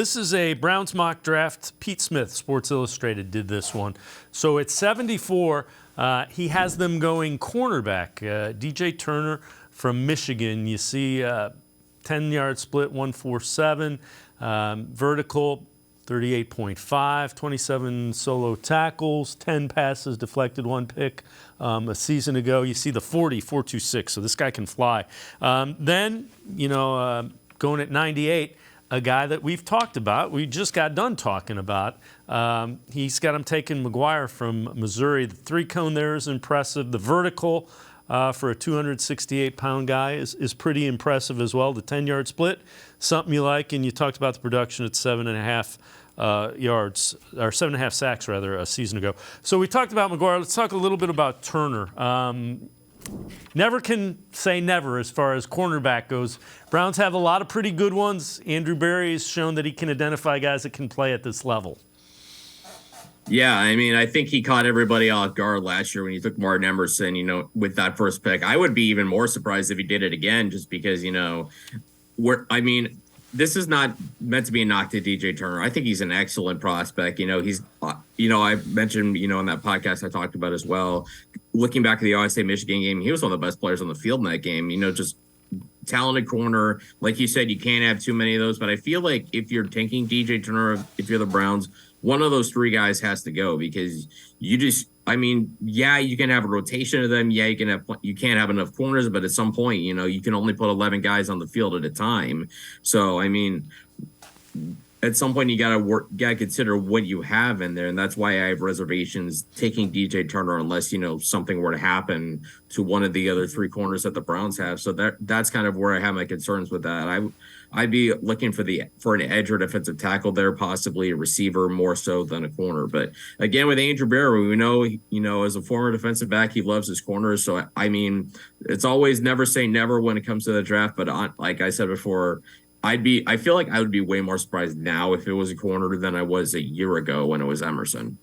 This is a Browns mock draft. Pete Smith, Sports Illustrated, did this one. So at 74, he has them going cornerback. DJ Turner from Michigan. You see 10-yard split, 147. Vertical, 38.5. 27 solo tackles, 10 passes deflected, 1 pick. A season ago, you see the 40, 4.26. So this guy can fly. Then, going at 98, a guy that we've talked about, we just got done talking about. He's got him taking McGuire from Missouri. The 3-cone there is impressive. The vertical for a 268-pound guy is pretty impressive as well. The 10-yard split, something you like, and you talked about the production at 7.5 yards, or 7.5 sacks rather, a season ago. So we talked about McGuire. Let's talk a little bit about Turner. Never can say never as far as cornerback goes. Browns have a lot of pretty good ones. Andrew Berry has shown that he can identify guys that can play at this level. Yeah, I mean, I think he caught everybody off guard last year when he took Martin Emerson, with that first pick. I would be even more surprised if he did it again, just because, this is not meant to be a knock to DJ Turner. I think he's an excellent prospect. He's, I mentioned, in that podcast I talked about as well, looking back at the Ohio State Michigan game, he was one of the best players on the field in that game. Just talented corner. Like you said, you can't have too many of those. But I feel like if you're taking DJ Turner, if you're the Browns, one of those 3 guys has to go, because you can have a rotation of them. Yeah, you can't have enough corners, but at some point, you can only put 11 guys on the field at a time. So, at some point you gotta consider what you have in there, and that's why I have reservations taking DJ Turner unless something were to happen to one of the other 3 corners that the Browns have. So that's kind of where I have my concerns with that. I'd be looking for an edge or defensive tackle there, possibly a receiver more so than a corner. But again, with Andrew Berry, we know, as a former defensive back, he loves his corners. So it's always never say never when it comes to the draft. But like I said before, I feel like I would be way more surprised now if it was a corner than I was a year ago when it was Emerson.